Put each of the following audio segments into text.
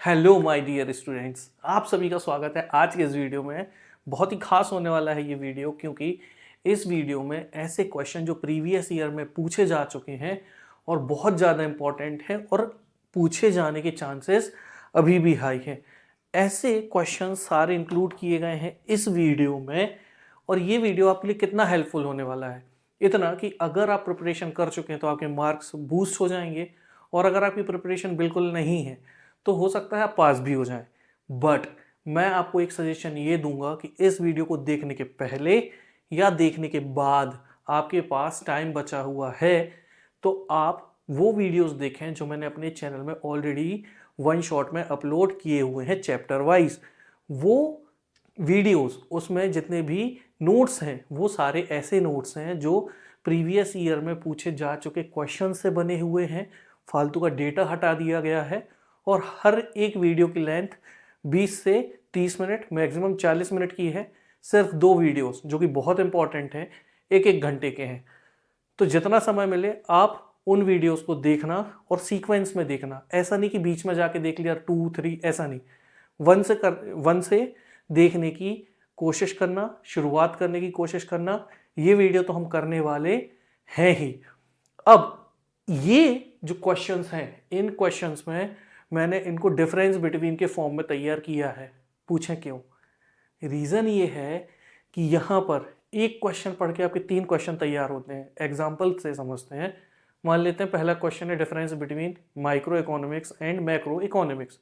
Hello my dear students, आप सभी का स्वागत है आज के इस वीडियो में। बहुत ही खास होने वाला है ये वीडियो, क्योंकि इस वीडियो में ऐसे क्वेश्चन जो प्रीवियस ईयर में पूछे जा चुके हैं और बहुत ज़्यादा इम्पॉर्टेंट है और पूछे जाने के चांसेस अभी भी हाई हैं, ऐसे क्वेश्चन सारे इंक्लूड किए गए हैं इस वीडियो में। और ये वीडियो आपके लिए कितना हेल्पफुल होने वाला है, इतना कि अगर आप प्रिपरेशन कर चुके हैं तो आपके मार्क्स बूस्ट हो जाएंगे, और अगर आपकी प्रिपरेशन बिल्कुल नहीं है तो हो सकता है आप पास भी हो जाएं। बट मैं आपको एक सजेशन ये दूंगा कि इस वीडियो को देखने के पहले या देखने के बाद आपके पास टाइम बचा हुआ है तो आप वो वीडियोस देखें जो मैंने अपने चैनल में ऑलरेडी वन शॉट में अपलोड किए हुए हैं चैप्टर वाइज। वो वीडियोस, उसमें जितने भी नोट्स हैं वो सारे ऐसे नोट्स हैं जो प्रीवियस ईयर में पूछे जा चुके क्वेश्चन से बने हुए हैं। फालतू का डेटा हटा दिया गया है और हर एक वीडियो की लेंथ 20 से 30 मिनट, मैक्सिमम 40 मिनट की है। सिर्फ दो वीडियोस जो कि बहुत इंपॉर्टेंट हैं, एक एक घंटे के हैं। तो जितना समय मिले आप उन वीडियोस को देखना और सीक्वेंस में देखना। ऐसा नहीं कि बीच में जाके देख लिया 2 3, ऐसा नहीं। वन से देखने की कोशिश करना, शुरुआत करने की कोशिश करना। ये वीडियो तो हम करने वाले हैं ही। अब ये जो क्वेश्चंस हैं, इन क्वेश्चंस में मैंने इनको डिफरेंस बिटवीन के फॉर्म में तैयार किया है। पूछें क्यों? रीज़न ये है कि यहाँ पर एक क्वेश्चन पढ़ के आपके 3 क्वेश्चन तैयार होते हैं। एग्जाम्पल से समझते हैं। मान लेते हैं पहला क्वेश्चन है difference between micro economics and macro economics.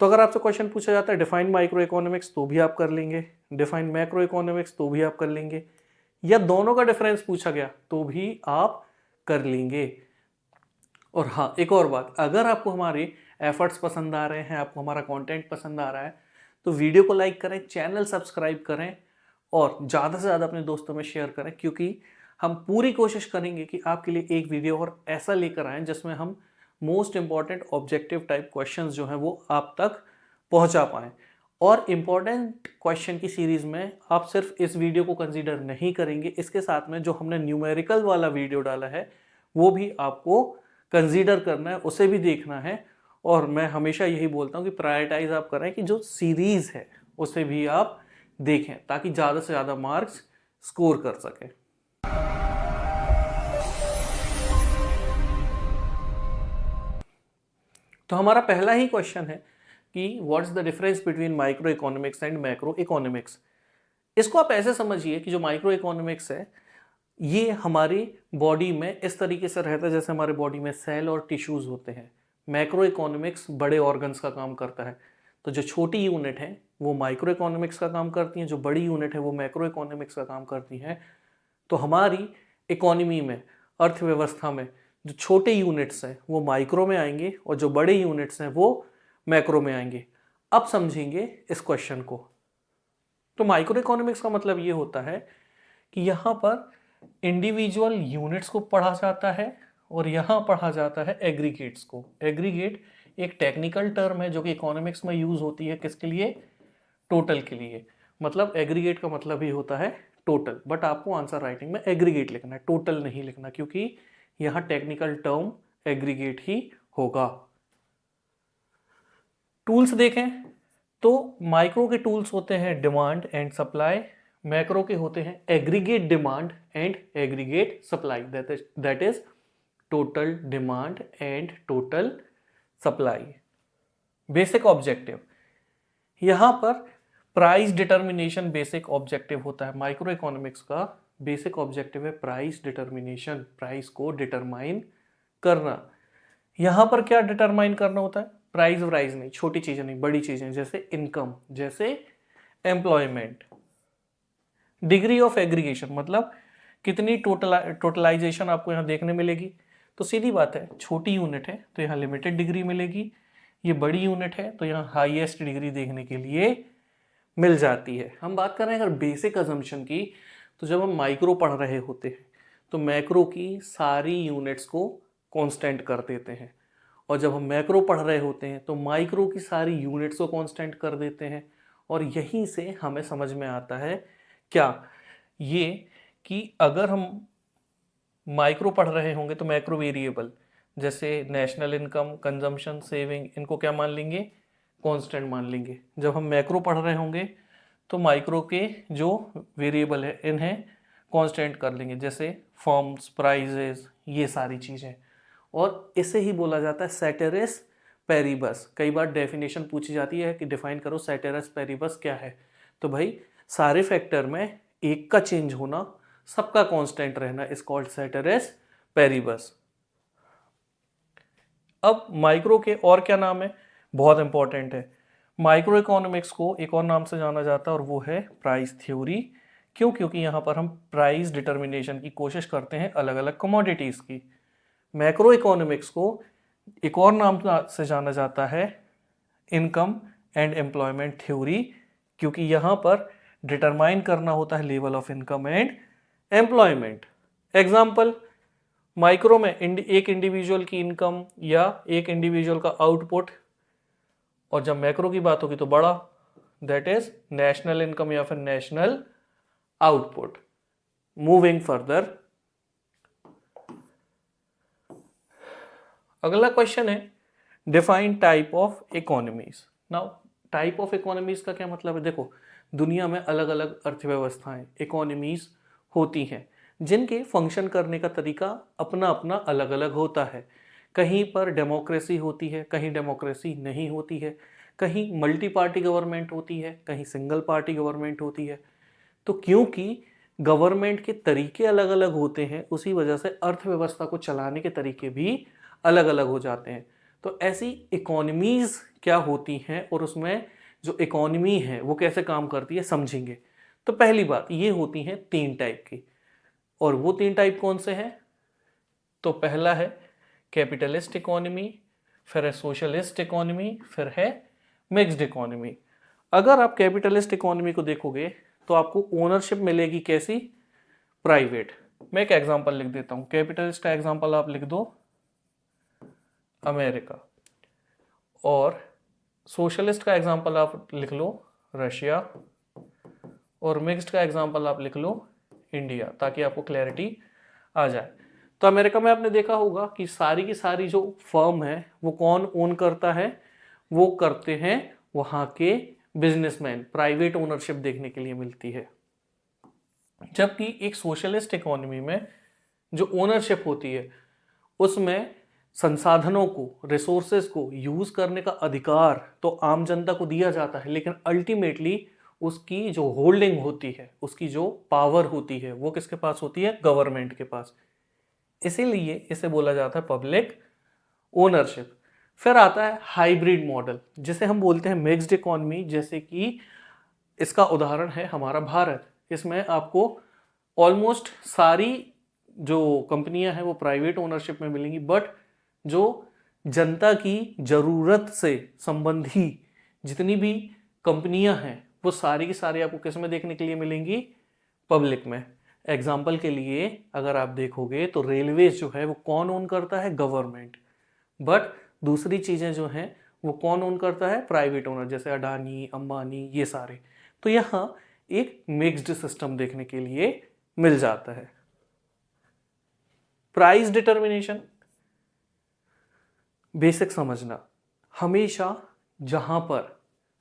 तो अगर आपसे क्वेश्चन पूछा जाता है डिफाइन माइक्रो इकोनॉमिक्स तो भी आप कर लेंगे, डिफाइन मैक्रो इकोनॉमिक्स तो भी आप कर लेंगे, या दोनों का डिफरेंस पूछा गया तो भी आप कर लेंगे। और हाँ, एक और बात, अगर आपको हमारे एफर्ट्स पसंद आ रहे हैं, आपको हमारा कंटेंट पसंद आ रहा है, तो वीडियो को लाइक करें, चैनल सब्सक्राइब करें और ज़्यादा से ज़्यादा अपने दोस्तों में शेयर करें। क्योंकि हम पूरी कोशिश करेंगे कि आपके लिए एक वीडियो और ऐसा लेकर आएँ जिसमें हम most important objective type questions जो हैं वो आप तक पहुंचा पाएँ। और इम्पॉर्टेंट क्वेश्चन की सीरीज़ में आप सिर्फ इस वीडियो को कंसीडर नहीं करेंगे, इसके साथ में जो हमने न्यूमेरिकल वाला वीडियो डाला है वो भी आपको कंसीडर करना है, उसे भी देखना है। और मैं हमेशा यही बोलता हूँ कि प्रायोरिटाइज आप करें कि जो सीरीज़ है उसे भी आप देखें ताकि ज़्यादा से ज़्यादा मार्क्स स्कोर कर सकें। तो हमारा पहला ही क्वेश्चन है कि what's the difference between micro economics and macro economics. इसको आप ऐसे समझिए कि जो माइक्रो इकोनॉमिक्स है ये हमारी बॉडी में इस तरीके से रहता है जैसे हमारे बॉडी में सेल और टिश्यूज़ होते हैं। मैक्रो इकोनॉमिक्स बड़े ऑर्गन्स का काम करता है। तो जो छोटी यूनिट है वो माइक्रो इकोनॉमिक्स का काम करती हैं, जो बड़ी यूनिट है वो मैक्रो इकोनॉमिक्स का काम करती हैं। तो हमारी इकोनॉमी में, अर्थव्यवस्था में, जो छोटे यूनिट्स हैं वो माइक्रो में आएंगे और जो बड़े यूनिट्स हैं वो मैक्रो में आएंगे। अब समझेंगे इस क्वेश्चन को। तो माइक्रो इकोनॉमिक्स का मतलब ये होता है कि यहाँ पर इंडिविजुअल यूनिट्स को पढ़ा जाता है और यहाँ पढ़ा जाता है एग्रीगेट्स को। एग्रीगेट एक टेक्निकल टर्म है जो कि इकोनॉमिक्स में यूज होती है, किसके लिए? टोटल के लिए। मतलब एग्रीगेट का मतलब ही होता है टोटल, बट आपको आंसर राइटिंग में एग्रीगेट लिखना है, टोटल नहीं लिखना, क्योंकि यहाँ टेक्निकल टर्म एग्रीगेट ही होगा। टूल्स देखें तो माइक्रो के टूल्स होते हैं डिमांड एंड सप्लाई, मैक्रो के होते हैं aggregate demand and aggregate supply, that is total demand and total supply. Basic objective, यहां पर प्राइस डिटर्मिनेशन बेसिक ऑब्जेक्टिव होता है। माइक्रो इकोनॉमिक्स का बेसिक ऑब्जेक्टिव है प्राइस डिटर्मिनेशन, प्राइस को डिटरमाइन करना। यहां पर क्या डिटरमाइन करना होता है? प्राइस वाइज नहीं, छोटी चीजें नहीं, बड़ी चीजें, जैसे इनकम, जैसे एम्प्लॉयमेंट। डिग्री ऑफ एग्रीगेशन मतलब कितनी टोटलाइजेशन आपको यहाँ देखने मिलेगी। तो सीधी बात है, छोटी यूनिट है तो यहाँ लिमिटेड डिग्री मिलेगी, ये बड़ी यूनिट है तो यहाँ हाईएस्ट डिग्री देखने के लिए मिल जाती है। हम बात कर रहे हैं अगर बेसिक अजम्पशन की, तो जब हम माइक्रो पढ़ रहे होते हैं तो मैक्रो की सारी यूनिट्स को कांस्टेंट कर देते हैं, और जब हम मैक्रो पढ़ रहे होते हैं तो माइक्रो की सारी यूनिट्स को कांस्टेंट कर देते हैं। और यहीं से हमें समझ में आता है क्या, ये कि अगर हम माइक्रो पढ़ रहे होंगे तो मैक्रो वेरिएबल जैसे नेशनल इनकम, कंजम्पशन, सेविंग, इनको क्या मान लेंगे? कांस्टेंट मान लेंगे। जब हम मैक्रो पढ़ रहे होंगे तो माइक्रो के जो वेरिएबल है इन्हें कांस्टेंट कर लेंगे, जैसे फॉर्म्स, प्राइजेस, ये सारी चीज़ें। और इसे ही बोला जाता है सेटेरिस पेरिबस। कई बार डेफिनेशन पूछी जाती है कि डिफाइन करो सेटेरिस पेरिबस क्या है। तो भाई सारे फैक्टर में एक का चेंज होना, सबका कांस्टेंट रहना इज कॉल्ड सेटेरिस पेरिबस। अब माइक्रो के और क्या नाम है, बहुत इंपॉर्टेंट है। माइक्रो इकोनॉमिक्स को एक और नाम से जाना जाता है और वो है प्राइस थ्योरी। क्यों? क्योंकि यहाँ पर हम प्राइस डिटर्मिनेशन की कोशिश करते हैं अलग अलग कमोडिटीज़ की। मैक्रो इकोनॉमिक्स को एक और नाम से जाना जाता है इनकम एंड एम्प्लॉयमेंट थ्योरी, क्योंकि यहाँ पर डिटरमाइन करना होता है level of income and employment. Example, micro में एक इंडिविजुअल की इनकम या एक इंडिविजुअल का आउटपुट, और जब मैक्रो की बात होगी तो बड़ा, दैट इज नेशनल इनकम या फिर नेशनल आउटपुट। मूविंग फर्दर, अगला क्वेश्चन है define type of economies. Now type of economies का क्या मतलब है? देखो, दुनिया में अलग अलग अर्थव्यवस्थाएं, इकोनॉमीज होती हैं जिनके फंक्शन करने का तरीका अपना अपना अलग अलग होता है। कहीं पर डेमोक्रेसी होती है, कहीं डेमोक्रेसी नहीं होती है, कहीं मल्टी पार्टी गवर्नमेंट होती है, कहीं सिंगल पार्टी गवर्नमेंट होती है। तो क्योंकि गवर्नमेंट के तरीके अलग अलग होते हैं, उसी वजह से अर्थव्यवस्था को चलाने के तरीके भी अलग अलग हो जाते हैं। तो ऐसी इकोनॉमीज क्या होती हैं और उसमें जो इकोनॉमी है वो कैसे काम करती है समझेंगे। तो पहली बात, ये होती हैं 3 टाइप की, और वो 3 टाइप कौन से हैं? तो पहला है कैपिटलिस्ट इकोनॉमी, फिर है सोशलिस्ट इकोनॉमी, फिर है मिक्स्ड इकोनॉमी। अगर आप कैपिटलिस्ट इकोनॉमी को देखोगे तो आपको ओनरशिप मिलेगी कैसी? प्राइवेट। मैं एक एग्जांपल लिख देता हूं। कैपिटलिस्ट का एग्जांपल आप लिख दो अमेरिका, और सोशलिस्ट का एग्जांपल आप लिख लो रशिया, और मिक्स्ड का एग्जांपल आप लिख लो इंडिया, ताकि आपको क्लैरिटी आ जाए। तो अमेरिका में आपने देखा होगा कि सारी की सारी जो फर्म है वो कौन ओन करता है? वो करते हैं वहाँ के बिजनेसमैन। प्राइवेट ओनरशिप देखने के लिए मिलती है। जबकि एक सोशलिस्ट इकोनॉमी में जो ओनरशिप होती है उसमें संसाधनों को, रिसोर्सेज को यूज करने का अधिकार तो आम जनता को दिया जाता है, लेकिन अल्टीमेटली उसकी जो होल्डिंग होती है, उसकी जो पावर होती है, वो किसके पास होती है? गवर्नमेंट के पास। इसीलिए इसे बोला जाता है पब्लिक ओनरशिप। फिर आता है हाइब्रिड मॉडल, जिसे हम बोलते हैं मिक्स्ड इकोनॉमी। जैसे कि इसका उदाहरण है हमारा भारत। इसमें आपको ऑलमोस्ट सारी जो कंपनियां हैं वो प्राइवेट ओनरशिप में मिलेंगी, बट जो जनता की ज़रूरत से संबंधी जितनी भी कंपनियां हैं वो सारी की सारी आपको किस में देखने के लिए मिलेंगी? पब्लिक में। एग्जाम्पल के लिए अगर आप देखोगे तो रेलवेज जो है वो कौन ओन करता है? गवर्नमेंट। बट दूसरी चीज़ें जो हैं वो कौन ओन करता है? प्राइवेट ओनर, जैसे अडानी, अंबानी, ये सारे। तो यहाँ एक मिक्स्ड सिस्टम देखने के लिए मिल जाता है। प्राइस डिटर्मिनेशन बेसिक समझना, हमेशा जहां पर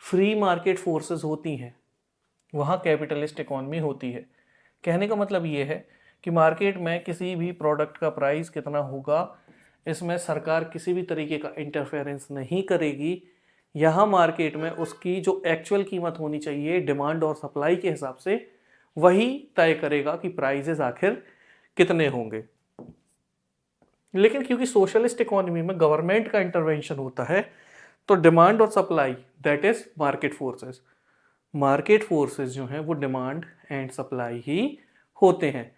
फ्री मार्केट फोर्सेस होती हैं वहां कैपिटलिस्ट इकोनॉमी होती है। कहने का मतलब ये है कि मार्केट में किसी भी प्रोडक्ट का प्राइस कितना होगा, इसमें सरकार किसी भी तरीके का इंटरफेरेंस नहीं करेगी। यहाँ मार्केट में उसकी जो एक्चुअल कीमत होनी चाहिए डिमांड और सप्लाई के हिसाब से, वही तय करेगा कि प्राइजेस आखिर कितने होंगे। लेकिन क्योंकि सोशलिस्ट इकोनॉमी में गवर्नमेंट का इंटरवेंशन होता है, तो डिमांड और supply, that is market forces. Market forces जो हैं वो डिमांड एंड सप्लाई ही होते हैं।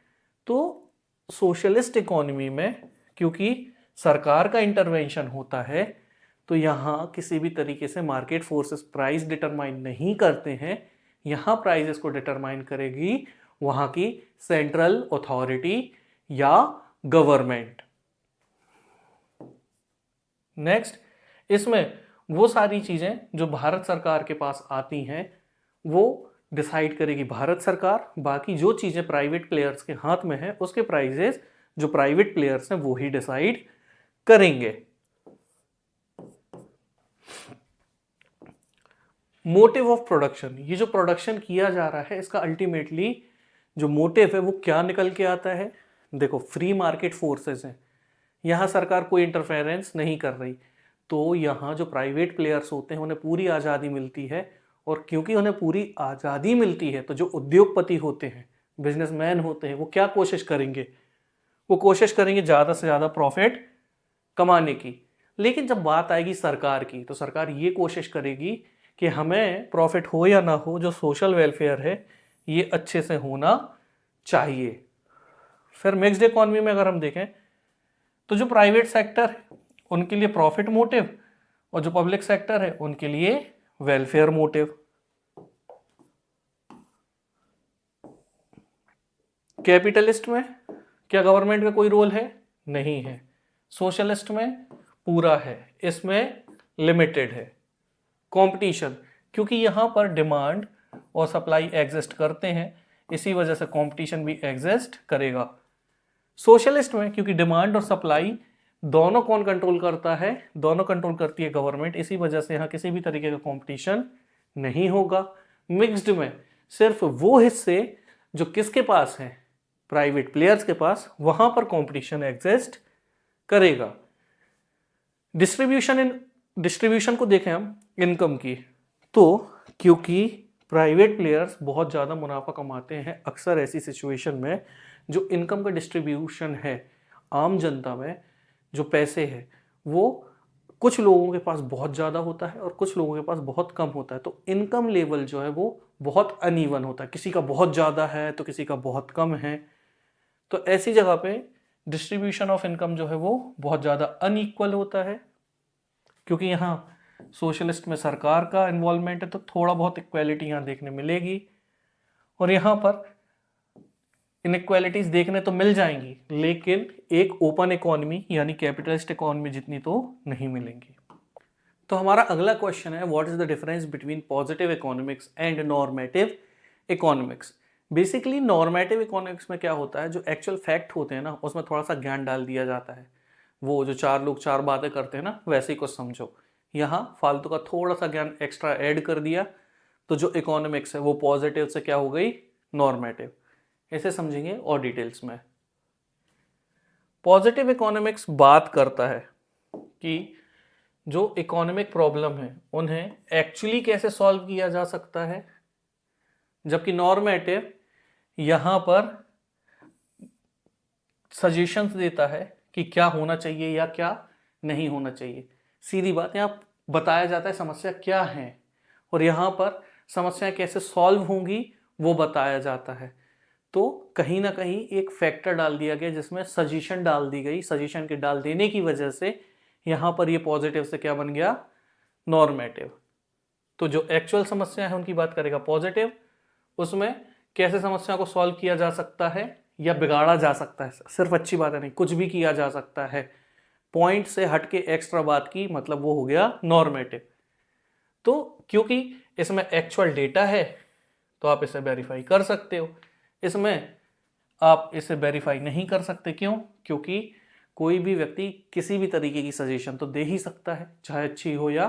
तो सोशलिस्ट इकोनॉमी में क्योंकि सरकार का इंटरवेंशन होता है, तो यहाँ किसी भी तरीके से मार्केट फोर्सेस प्राइस डिटरमाइन नहीं करते हैं। यहाँ प्राइसेस को डिटरमाइन करेगी वहाँ की सेंट्रल अथॉरिटी या गवर्नमेंट। नेक्स्ट, इसमें वो सारी चीज़ें जो भारत सरकार के पास आती हैं वो डिसाइड करेगी भारत सरकार। बाकी जो चीज़ें प्राइवेट प्लेयर्स के हाथ में है उसके प्राइजेस जो प्राइवेट प्लेयर्स हैं वो ही डिसाइड करेंगे। मोटिव ऑफ प्रोडक्शन, ये जो प्रोडक्शन किया जा रहा है इसका अल्टीमेटली जो मोटिव है वो क्या निकल के आता है। देखो फ्री मार्केट फोर्सेस हैं, यहाँ सरकार कोई इंटरफेरेंस नहीं कर रही, तो यहाँ जो प्राइवेट प्लेयर्स होते हैं उन्हें पूरी आज़ादी मिलती है। और क्योंकि उन्हें पूरी आज़ादी मिलती है तो जो उद्योगपति होते हैं, बिजनेसमैन होते हैं, वो क्या कोशिश करेंगे, वो कोशिश करेंगे ज़्यादा से ज़्यादा प्रॉफिट कमाने की। लेकिन जब बात आएगी सरकार की तो सरकार ये कोशिश करेगी कि हमें प्रॉफिट हो या ना हो, जो सोशल वेलफेयर है ये अच्छे से होना चाहिए। फिर मिक्स्ड इकोनॉमी में अगर हम देखें तो जो प्राइवेट सेक्टर है उनके लिए प्रॉफिट मोटिव और जो पब्लिक सेक्टर है उनके लिए वेलफेयर मोटिव। कैपिटलिस्ट में क्या गवर्नमेंट का कोई रोल है? नहीं है। सोशलिस्ट में पूरा है, इसमें लिमिटेड है। कंपटीशन, क्योंकि यहां पर डिमांड और सप्लाई एग्जिस्ट करते हैं, इसी वजह से कंपटीशन भी एग्जिस्ट करेगा। सोशलिस्ट में क्योंकि डिमांड और सप्लाई दोनों कौन कंट्रोल करता है? दोनों कंट्रोल करती है गवर्नमेंट, इसी वजह से यहाँ किसी भी तरीके का कंपटीशन नहीं होगा। मिक्स्ड में सिर्फ वो हिस्से जो किसके पास हैं? प्राइवेट प्लेयर्स के पास, वहां पर कंपटीशन एग्जिस्ट करेगा। डिस्ट्रीब्यूशन को देखें हम इनकम की, तो क्योंकि प्राइवेट प्लेयर्स बहुत ज़्यादा मुनाफा कमाते हैं, अक्सर ऐसी सिचुएशन में जो इनकम का डिस्ट्रीब्यूशन है, आम जनता में जो पैसे है वो कुछ लोगों के पास बहुत ज़्यादा होता है और कुछ लोगों के पास बहुत कम होता है, तो इनकम लेवल जो है वो बहुत अनइवन होता है, किसी का बहुत ज़्यादा है तो किसी का बहुत कम है। तो ऐसी जगह पे डिस्ट्रीब्यूशन ऑफ इनकम जो है वो बहुत ज़्यादा अनइक्वल होता है। क्योंकि यहाँ सोशलिस्ट में सरकार का इन्वॉल्वमेंट है तो थोड़ा बहुत इक्वालिटी यहाँ देखने मिलेगी, और यहाँ पर इनइक्वालिटीज देखने तो मिल जाएंगी लेकिन एक ओपन इकोनॉमी यानी कैपिटलिस्ट इकोनॉमी जितनी तो नहीं मिलेंगी। तो हमारा अगला क्वेश्चन है, what is the difference between positive economics and normative economics. Basically normative economics में क्या होता है, जो एक्चुअल फैक्ट होते हैं ना उसमें थोड़ा सा ज्ञान डाल दिया जाता है। वो जो चार लोग चार बातें करते हैं ना, वैसे ही कुछ समझो। यहाँ फालतू का थोड़ा सा ज्ञान एक्स्ट्रा ऐड कर दिया, तो जो इकोनॉमिक्स है वो पॉजिटिव से क्या हो गई? नॉर्मेटिव। ऐसे समझेंगे और डिटेल्स में। पॉजिटिव इकोनॉमिक्स बात करता है कि जो इकोनॉमिक प्रॉब्लम है उन्हें एक्चुअली कैसे सॉल्व किया जा सकता है, जबकि नॉर्मेटिव यहां पर सजेशंस देता है कि क्या होना चाहिए या क्या नहीं होना चाहिए। सीधी बात, यहाँ बताया जाता है समस्या क्या है और यहाँ पर समस्याएं कैसे सॉल्व होंगी वो बताया जाता है। तो कहीं ना कहीं एक फैक्टर डाल दिया गया जिसमें सजेशन डाल दी गई, सजेशन के डाल देने की वजह से यहाँ पर ये पॉजिटिव से क्या बन गया? नॉर्मेटिव। तो जो एक्चुअल समस्या है उनकी बात करेगा पॉजिटिव, उसमें कैसे समस्या को सॉल्व किया जा सकता है या बिगाड़ा जा सकता है, सिर्फ अच्छी बात है नहीं, कुछ भी किया जा सकता है, पॉइंट से हटके एक्स्ट्रा बात की, मतलब वो हो गया नॉर्मेटिव। तो क्योंकि इसमें एक्चुअल डेटा है तो आप इसे वेरीफाई कर सकते हो, इसमें आप इसे वेरीफाई नहीं कर सकते। क्यों? क्योंकि कोई भी व्यक्ति किसी भी तरीके की सजेशन तो दे ही सकता है, चाहे अच्छी हो या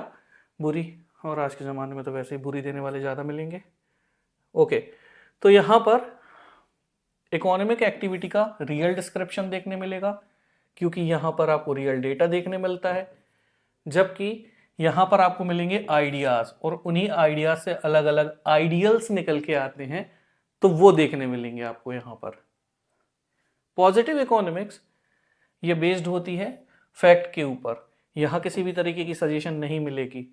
बुरी, और आज के ज़माने में तो वैसे ही बुरी देने वाले ज़्यादा मिलेंगे। ओके, तो यहाँ पर इकोनॉमिक एक्टिविटी का रियल डिस्क्रिप्शन देखने मिलेगा क्योंकि यहाँ पर आपको रियल डेटा देखने मिलता है, जबकि यहाँ पर आपको मिलेंगे आइडियाज़, और उन्हीं आइडियाज़ से अलग अलग आइडियल्स निकल के आते हैं, तो वो देखने मिलेंगे आपको यहाँ पर। पॉजिटिव इकोनॉमिक्स ये बेस्ड होती है फैक्ट के ऊपर, यहाँ किसी भी तरीके की सजेशन नहीं मिलेगी,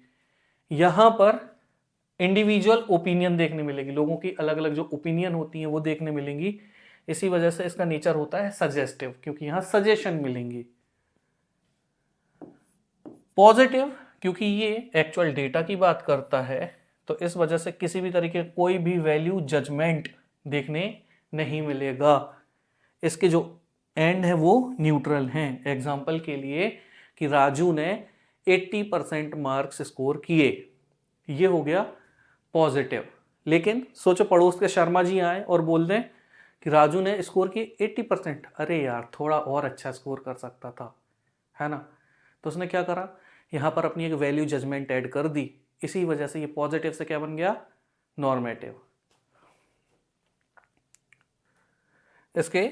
यहाँ पर इंडिविजुअल ओपिनियन देखने मिलेगी, लोगों की अलग अलग जो ओपिनियन होती हैं वो देखने मिलेंगी। इसी वजह से इसका नेचर होता है सजेस्टिव, क्योंकि यहाँ सजेशन मिलेंगी। पॉजिटिव क्योंकि ये एक्चुअल डेटा की बात करता है, तो इस वजह से किसी भी तरीके कोई भी वैल्यू जजमेंट देखने नहीं मिलेगा। इसके जो एंड है वो न्यूट्रल हैं। एग्जाम्पल के लिए कि राजू ने 80% मार्क्स स्कोर किए, ये हो गया पॉजिटिव। लेकिन सोचो पड़ोस के शर्मा जी आए और बोल दें कि राजू ने स्कोर किए 80%, अरे यार थोड़ा और अच्छा स्कोर कर सकता था, है ना। तो उसने क्या करा, यहाँ पर अपनी एक वैल्यू जजमेंट ऐड कर दी, इसी वजह से ये पॉजिटिव से क्या बन गया, नॉर्मेटिव। इसके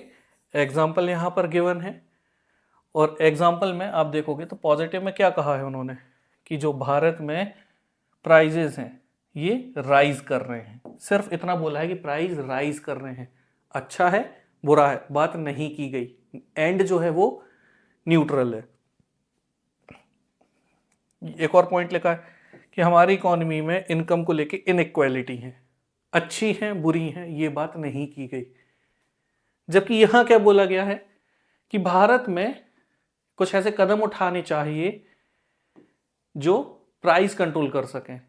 एग्जाम्पल यहाँ पर गिवन है, और एग्जाम्पल में आप देखोगे तो पॉजिटिव में क्या कहा है उन्होंने कि जो भारत में प्राइजेस हैं ये राइज कर रहे हैं। सिर्फ इतना बोला है कि प्राइस राइज कर रहे हैं, अच्छा है बुरा है, बात नहीं की गई। एंड जो है वो न्यूट्रल है। एक और पॉइंट लिखा है कि हमारी इकोनॉमी में इनकम को लेके इनइक्वालिटी है, अच्छी है बुरी है, ये बात नहीं की गई। जबकि यहां क्या बोला गया है कि भारत में कुछ ऐसे कदम उठाने चाहिए जो प्राइस कंट्रोल कर सकें,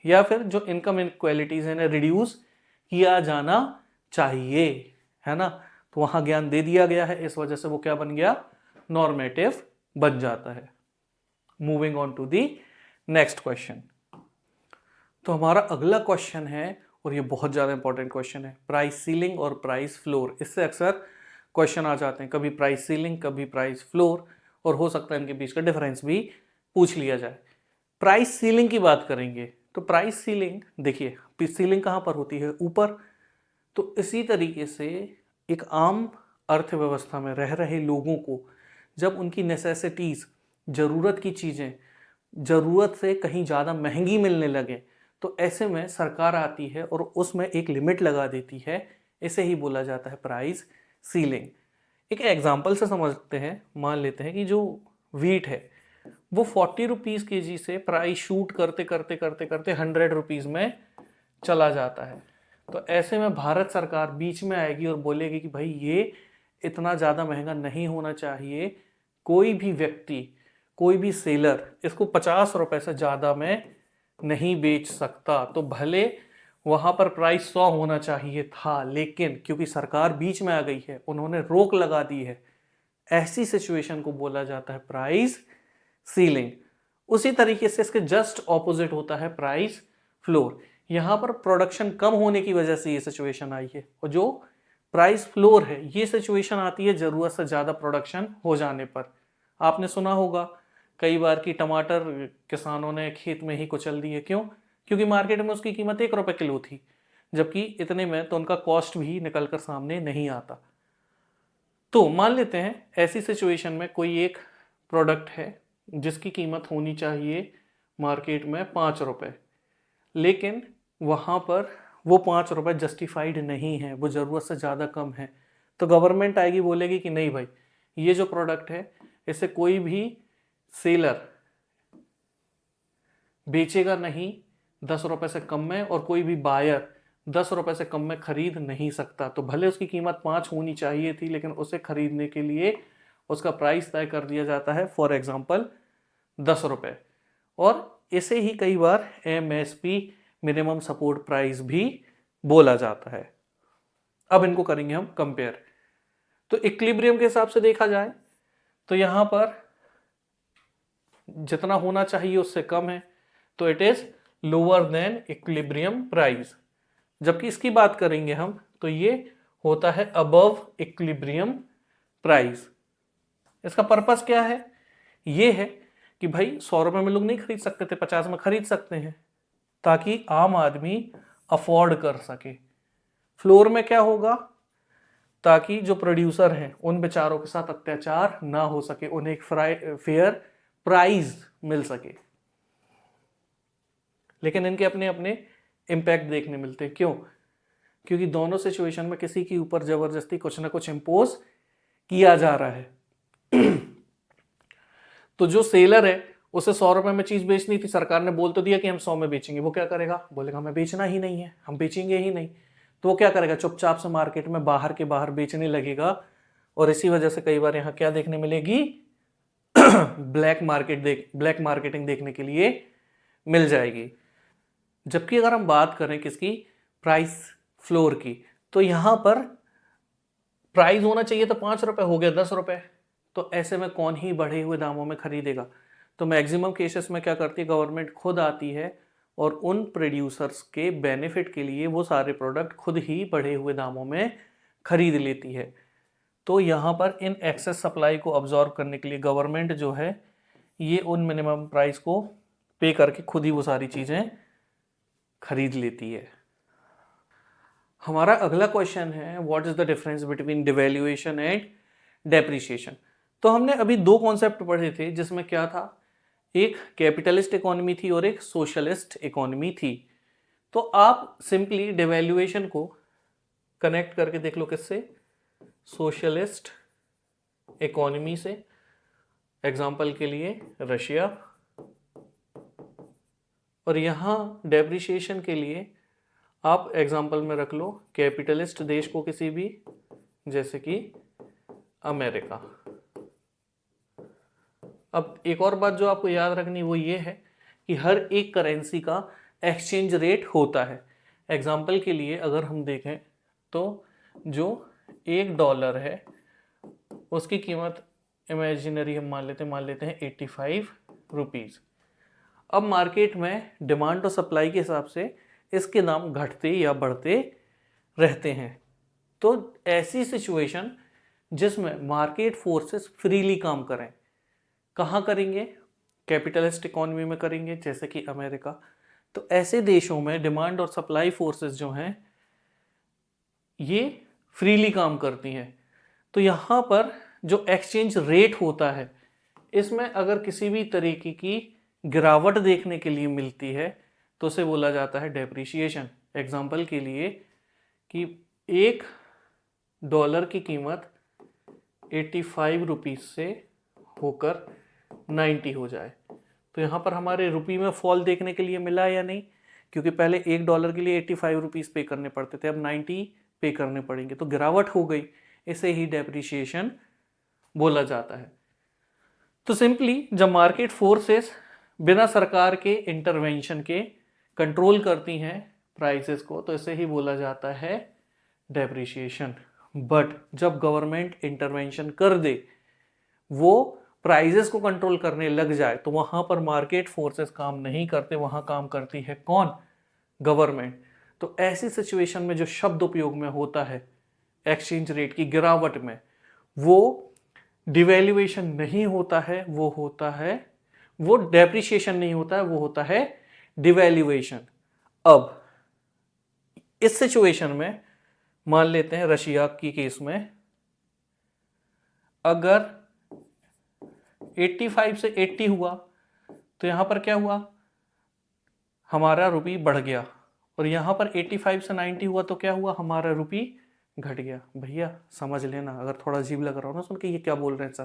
या फिर जो इनकम इनक्वालिटीज है रिड्यूस किया जाना चाहिए, है ना। तो वहां ज्ञान दे दिया गया है, इस वजह से वो क्या बन गया, नॉर्मेटिव बन जाता है। Moving on to the next question. तो हमारा अगला क्वेश्चन है, और ये बहुत ज़्यादा इंपॉर्टेंट क्वेश्चन है, प्राइस सीलिंग और प्राइस फ्लोर। इससे अक्सर क्वेश्चन आ जाते हैं, कभी प्राइस सीलिंग कभी प्राइस फ्लोर, और हो सकता है इनके बीच का डिफरेंस भी पूछ लिया जाए। प्राइस सीलिंग की बात करेंगे तो प्राइस सीलिंग देखिए, सीलिंग कहाँ पर होती है, ऊपर। तो इसी तरीके से एक आम अर्थव्यवस्था में रह रहे लोगों को जब उनकी नेसेसिटीज़, ज़रूरत की चीज़ें ज़रूरत से कहीं ज़्यादा महंगी मिलने लगे, तो ऐसे में सरकार आती है और उसमें एक लिमिट लगा देती है। इसे ही बोला जाता है प्राइस सीलिंग। एक एग्जांपल से समझते हैं, मान लेते हैं कि जो वीट है वो 40 रुपीज़ के जी से प्राइस शूट करते करते करते करते 100 रुपीज़ में चला जाता है। तो ऐसे में भारत सरकार बीच में आएगी और बोलेगी कि भाई ये इतना ज़्यादा महंगा नहीं होना चाहिए, कोई भी व्यक्ति, कोई भी सेलर इसको 50 रुपए से ज़्यादा में नहीं बेच सकता। तो भले वहाँ पर प्राइस 100 होना चाहिए था, लेकिन क्योंकि सरकार बीच में आ गई है, उन्होंने रोक लगा दी है, ऐसी सिचुएशन को बोला जाता है प्राइस सीलिंग। उसी तरीके से इसके जस्ट ऑपोजिट होता है प्राइस फ्लोर। यहाँ पर प्रोडक्शन कम होने की वजह से ये सिचुएशन आई है, और जो प्राइस फ्लोर है ये सिचुएशन आती है ज़रूरत से ज़्यादा प्रोडक्शन हो जाने पर। आपने सुना होगा कई बार कि टमाटर किसानों ने खेत में ही कुचल दिए, क्यों? क्योंकि मार्केट में उसकी कीमत 1 रुपये किलो थी, जबकि इतने में तो उनका कॉस्ट भी निकल कर सामने नहीं आता। तो मान लेते हैं ऐसी सिचुएशन में कोई एक प्रोडक्ट है जिसकी कीमत होनी चाहिए मार्केट में 5 रुपये, लेकिन वहाँ पर वो 5 रुपये जस्टिफाइड नहीं है, वो ज़रूरत से ज़्यादा कम है। तो गवर्नमेंट आएगी, बोलेगी कि नहीं भाई, ये जो प्रोडक्ट है इसे कोई भी सेलर बेचेगा नहीं 10 रुपये से कम में, और कोई भी बायर 10 रुपये से कम में खरीद नहीं सकता। तो भले उसकी कीमत 5 होनी चाहिए थी, लेकिन उसे खरीदने के लिए उसका प्राइस तय कर दिया जाता है, फॉर एग्जांपल 10 रुपये। और इसे ही कई बार MSP, मिनिमम सपोर्ट प्राइस भी बोला जाता है। अब इनको करेंगे हम कंपेयर। तो इक्विलिब्रियम के हिसाब से देखा जाए तो यहाँ पर जितना होना चाहिए उससे कम है, तो it is lower than equilibrium price. जबकि इसकी बात करेंगे हम तो ये होता है अबव इक्विलिब्रियम प्राइस। इसका पर्पस क्या है? ये है कि भाई 100 रुपये में लोग नहीं खरीद सकते थे, 50 में खरीद सकते हैं, ताकि आम आदमी अफोर्ड कर सके। फ्लोर में क्या होगा? ताकि जो प्रोड्यूसर हैं उन बेचारों के साथ अत्याचार ना हो सके, उन्हें एक फेयर प्राइस मिल सके। लेकिन इनके अपने अपने इम्पैक्ट देखने मिलते हैं। क्यों? क्योंकि दोनों सिचुएशन में किसी के ऊपर जबरदस्ती कुछ ना कुछ इम्पोज किया जा रहा है। तो जो सेलर है उसे 100 रुपये में चीज बेचनी थी, सरकार ने बोल तो दिया कि हम 100 में बेचेंगे, वो क्या करेगा? बोलेगा हमें बेचना ही नहीं है, हम बेचेंगे ही नहीं। तो वो क्या करेगा? चुपचाप से मार्केट में बाहर के बाहर बेचने लगेगा। और इसी वजह से कई बार यहाँ क्या देखने मिलेगी? ब्लैक मार्केटिंग देखने के लिए मिल जाएगी। जबकि अगर हम बात करें किसकी? प्राइस फ्लोर की, तो यहां पर प्राइस होना चाहिए तो 5 रुपये, हो गया 10 रुपये। तो ऐसे में कौन ही बढ़े हुए दामों में खरीदेगा? तो मैक्सिमम केसेस में क्या करती है गवर्नमेंट? खुद आती है और उन प्रोड्यूसर्स के बेनिफिट के लिए वो सारे प्रोडक्ट खुद ही बढ़े हुए दामों में खरीद लेती है। तो यहाँ पर इन एक्सेस सप्लाई को अब्जॉर्व करने के लिए गवर्नमेंट जो है ये उन मिनिमम प्राइस को पे करके खुद ही वो सारी चीज़ें खरीद लेती है। हमारा अगला क्वेश्चन है what is the difference between devaluation and depreciation. तो हमने अभी दो कॉन्सेप्ट पढ़े थे जिसमें क्या था, एक कैपिटलिस्ट इकोनॉमी थी और एक सोशलिस्ट इकोनॉमी थी। तो आप सिंपली डिवैल्यूएशन को कनेक्ट करके देख लो किससे, सोशलिस्ट इकोनॉमी से। एग्जाम्पल के लिए रशिया, और यहाँ डेप्रिसिएशन के लिए आप एग्जाम्पल में रख लो कैपिटलिस्ट देश को किसी भी, जैसे कि अमेरिका। अब एक और बात जो आपको याद रखनी वो ये है कि हर एक करेंसी का एक्सचेंज रेट होता है। एग्जाम्पल के लिए अगर हम देखें तो जो $1 है उसकी कीमत इमेजिनरी हम मान लेते हैं 85 रुपीज़। अब मार्केट में डिमांड और सप्लाई के हिसाब से इसके दाम घटते या बढ़ते रहते हैं। तो ऐसी सिचुएशन जिसमें मार्केट फोर्सेस फ्रीली काम करें, कहाँ करेंगे, कैपिटलिस्ट इकोनॉमी में करेंगे जैसे कि अमेरिका। तो ऐसे देशों में डिमांड और सप्लाई फोर्सेस जो हैं ये फ्रीली काम करती हैं। तो यहाँ पर जो एक्सचेंज रेट होता है इसमें अगर किसी भी तरीके की गिरावट देखने के लिए मिलती है तो उसे बोला जाता है डेप्रिसिएशन। एग्जाम्पल के लिए कि $1 की कीमत 85 रुपीज़ से होकर 90 हो जाए, तो यहाँ पर हमारे रुपये में फॉल देखने के लिए मिला या नहीं, क्योंकि पहले $1 के लिए 85 रुपीज़ पे करने पड़ते थे, अब 90 पे करने पड़ेंगे, तो गिरावट हो गई। इसे ही डेप्रिसिएशन बोला जाता है। तो सिंपली जब मार्केट फोर्सेस बिना सरकार के इंटरवेंशन के कंट्रोल करती हैं प्राइसेस को, तो इसे ही बोला जाता है डेप्रिसिएशन। बट जब गवर्नमेंट इंटरवेंशन कर दे, वो प्राइसेस को कंट्रोल करने लग जाए, तो वहां पर मार्केट फोर्सेस काम नहीं करते, वहां काम करती है कौन, गवर्नमेंट। तो ऐसी सिचुएशन में जो शब्द उपयोग में होता है एक्सचेंज रेट की गिरावट में, वो डिवैल्यूएशन नहीं होता है, वो होता है, वो डेप्रिसिएशन नहीं होता है, वो होता है डिवैल्यूएशन। अब इस सिचुएशन में मान लेते हैं रशिया की केस में अगर 85 से 80 हुआ तो यहां पर क्या हुआ, हमारा रुपये बढ़ गया, और यहां पर 85 से 90 हुआ तो क्या हुआ, हमारा रुपये घट गया। भैया समझ लेना, अगर थोड़ा अजीब लग रहा हो ना सुन के ये क्या बोल रहे हैं सर,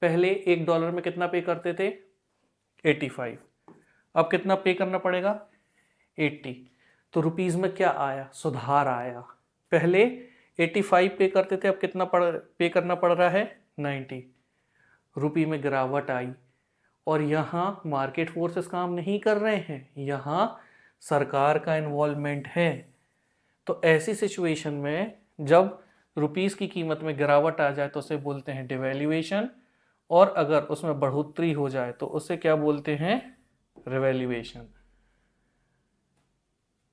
पहले $1 में कितना पे करते थे 85, अब कितना पे करना पड़ेगा 80, तो रुपीस में क्या आया, सुधार आया। पहले 85 पे करते थे, अब कितना पे करना पड़ रहा है 90, रुपये में गिरावट आई। और यहाँ मार्केट फोर्सेस काम नहीं कर रहे हैं, यहाँ सरकार का इन्वॉल्वमेंट है। तो ऐसी सिचुएशन में जब रुपीस की कीमत में गिरावट आ जाए तो उसे बोलते हैं डिवैल्यूएशन, और अगर उसमें बढ़ोतरी हो जाए तो उसे क्या बोलते हैं, रिवैल्यूएशन।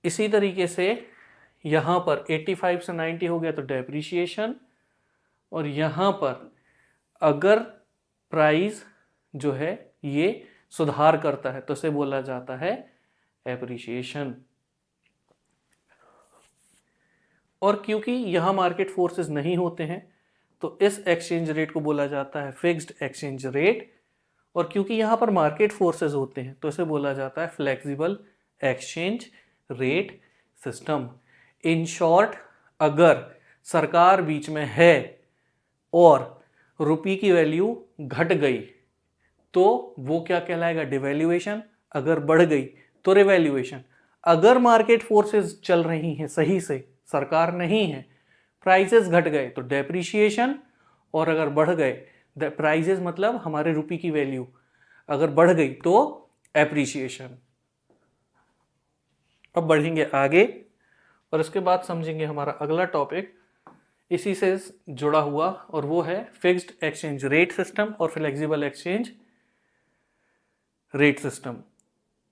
इसी तरीके से यहाँ पर 85 से 90 हो गया तो डेप्रिसिएशन, और यहाँ पर अगर प्राइस जो है ये सुधार करता है तो उसे बोला जाता है एप्रिसिएशन। और क्योंकि यहाँ मार्केट फोर्सेस नहीं होते हैं तो इस एक्सचेंज रेट को बोला जाता है फिक्स्ड एक्सचेंज रेट, और क्योंकि यहाँ पर मार्केट फोर्सेस होते हैं तो इसे बोला जाता है flexible exchange rate system. In short, अगर सरकार बीच में है और रुपये की वैल्यू घट गई तो वो क्या कहलाएगा, डिवैल्यूएशन। अगर बढ़ गई तो रिवैल्यूएशन। अगर मार्केट फोर्सेस चल रही हैं सही से, सरकार नहीं है, प्राइसेस घट गए तो डेप्रिसिएशन, और अगर बढ़ गए प्राइसेस मतलब हमारे रुपये की वैल्यू अगर बढ़ गई तो एप्रिसिएशन। अब बढ़ेंगे आगे और इसके बाद समझेंगे हमारा अगला टॉपिक इसी से जुड़ा हुआ, और वो है फिक्स्ड एक्सचेंज रेट सिस्टम और फ्लेक्सिबल एक्सचेंज रेट सिस्टम।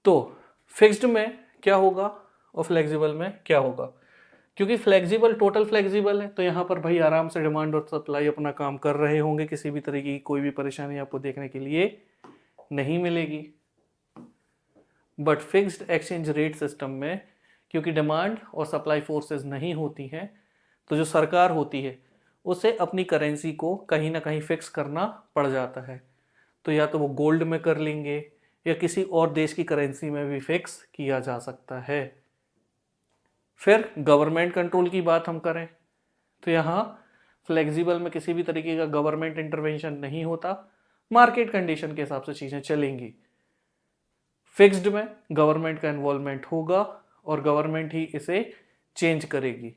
तो फिक्स्ड में क्या होगा और फ्लेक्सिबल में क्या होगा, क्योंकि फ्लेक्सिबल टोटल फ्लेक्सिबल है तो यहाँ पर भाई आराम से डिमांड और सप्लाई अपना काम कर रहे होंगे, किसी भी तरीके की कोई भी परेशानी आपको देखने के लिए नहीं मिलेगी। But fixed exchange rate system में क्योंकि डिमांड और सप्लाई फोर्सेस नहीं होती हैं, तो जो सरकार होती है उसे अपनी करेंसी को कहीं ना कहीं फिक्स करना पड़ जाता है। तो या तो वो गोल्ड में कर लेंगे या किसी और देश की करेंसी में भी फिक्स किया जा सकता है। फिर गवर्नमेंट कंट्रोल की बात हम करें तो यहाँ फ्लेक्सिबल में किसी भी तरीके का गवर्नमेंट इंटरवेंशन नहीं होता, मार्केट कंडीशन के हिसाब से चीज़ें चलेंगी। फिक्स्ड में गवर्नमेंट का इन्वॉल्वमेंट होगा और गवर्नमेंट ही इसे चेंज करेगी।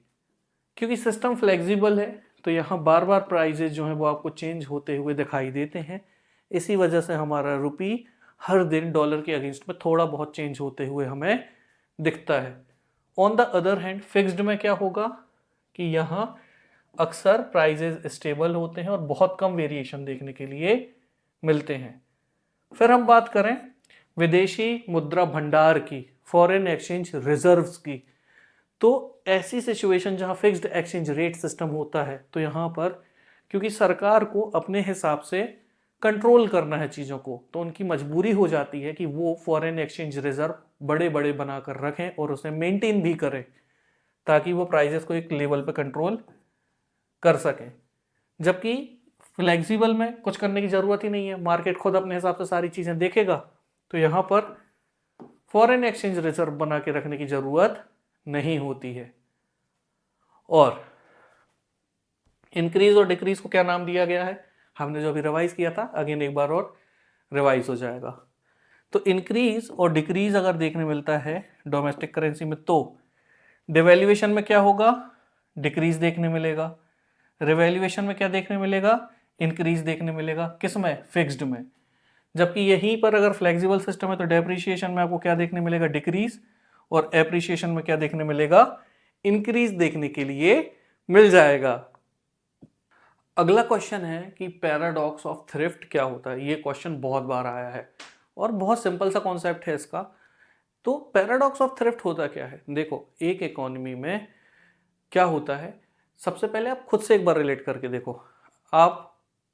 क्योंकि सिस्टम फ्लेक्सिबल है तो यहाँ बार बार प्राइजेज जो हैं वो आपको चेंज होते हुए दिखाई देते हैं। इसी वजह से हमारा रुपी हर दिन डॉलर के अगेंस्ट में थोड़ा बहुत चेंज होते हुए हमें दिखता है। On the other hand fixed में क्या होगा कि यहाँ अक्सर प्राइजेज स्टेबल होते हैं और बहुत कम वेरिएशन देखने के लिए मिलते हैं। फिर हम बात करें विदेशी मुद्रा भंडार की, फॉरेन एक्सचेंज रिजर्व्स की, तो ऐसी सिचुएशन जहां फिक्स्ड एक्सचेंज रेट सिस्टम होता है तो यहाँ पर क्योंकि सरकार को अपने हिसाब से कंट्रोल करना है चीज़ों को, तो उनकी मजबूरी हो जाती है कि वो फॉरेन एक्सचेंज रिजर्व बड़े बड़े बनाकर रखें और उसे मेंटेन भी करें ताकि वो प्राइजेस को एक लेवल पे कंट्रोल कर सकें। जबकि फ्लेक्सिबल में कुछ करने की ज़रूरत ही नहीं है, मार्केट खुद अपने हिसाब से सारी चीज़ें देखेगा, तो यहाँ पर फॉरेन एक्सचेंज रिजर्व बना के रखने की ज़रूरत नहीं होती है। और इंक्रीज और डिक्रीज को क्या नाम दिया गया है, हमने जो अभी रिवाइज किया था, अगेन एक बार और रिवाइज हो जाएगा। तो इंक्रीज और डिक्रीज अगर देखने मिलता है डोमेस्टिक करेंसी में तो डिवैल्यूएशन में क्या होगा, डिक्रीज देखने मिलेगा। रिवैल्यूएशन में क्या देखने मिलेगा, इंक्रीज देखने मिलेगा। किस में, फिक्स्ड में। जबकि यहीं पर अगर फ्लेक्सिबल सिस्टम है तो डेप्रिसिएशन में आपको क्या देखने मिलेगा, डिक्रीज, और एप्रिसिएशन में क्या देखने मिलेगा, इंक्रीज देखने के लिए मिल जाएगा। अगला क्वेश्चन है कि पैराडॉक्स ऑफ थ्रिफ्ट क्या होता है। ये क्वेश्चन बहुत बार आया है और बहुत सिंपल सा कॉन्सेप्ट है इसका। तो पैराडॉक्स ऑफ थ्रिफ्ट होता क्या है, देखो एक इकोनॉमी में क्या होता है, सबसे पहले आप खुद से एक बार रिलेट करके देखो। आप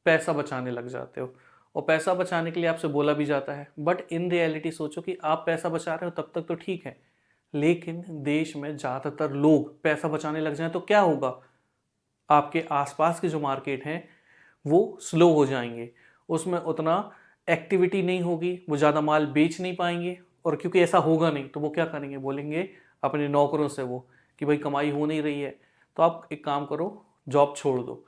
पैसा बचाने लग जाते हो और पैसा बचाने के लिए आपसे बोला भी जाता है, बट इन रियलिटी सोचो कि आप पैसा बचा रहे हो तब तक तो ठीक है, लेकिन देश में ज़्यादातर लोग पैसा बचाने लग जाएं तो क्या होगा, आपके आसपास के जो मार्केट हैं वो स्लो हो जाएंगे, उसमें उतना एक्टिविटी नहीं होगी, वो ज़्यादा माल बेच नहीं पाएंगे। और क्योंकि ऐसा होगा नहीं तो वो क्या करेंगे, बोलेंगे अपने नौकरों से वो कि भाई कमाई हो नहीं रही है तो आप एक काम करो, जॉब छोड़ दो।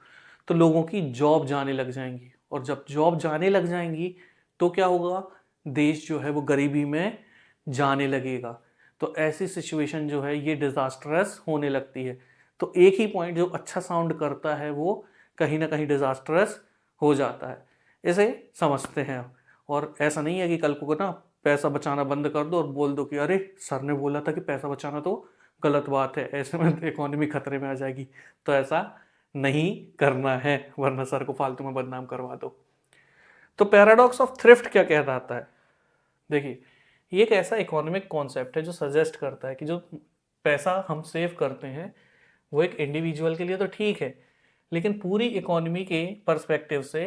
तो लोगों की जॉब जाने लग जाएंगी और जब जॉब जाने लग जाएंगी तो क्या होगा, देश जो है वो गरीबी में जाने लगेगा। तो ऐसी सिचुएशन जो है ये डिजास्टरस होने लगती है। तो एक ही पॉइंट जो अच्छा साउंड करता है वो कहीं ना कहीं डिजास्टरस हो जाता है, इसे समझते हैं। और ऐसा नहीं है कि कल को ना पैसा बचाना बंद कर दो और बोल दो कि अरे सर ने बोला था कि पैसा बचाना तो गलत बात है, ऐसे में इकोनॉमी खतरे में आ जाएगी। तो ऐसा नहीं करना है वरना सर को फालतू में बदनाम करवा दो। तो पैराडॉक्स ऑफ थ्रिफ्ट क्या कहता है, देखिए ये एक ऐसा इकोनॉमिक कॉन्सेप्ट है जो सजेस्ट करता है कि जो पैसा हम सेव करते हैं वो एक इंडिविजुअल के लिए तो ठीक है, लेकिन पूरी इकोनॉमी के पर्सपेक्टिव से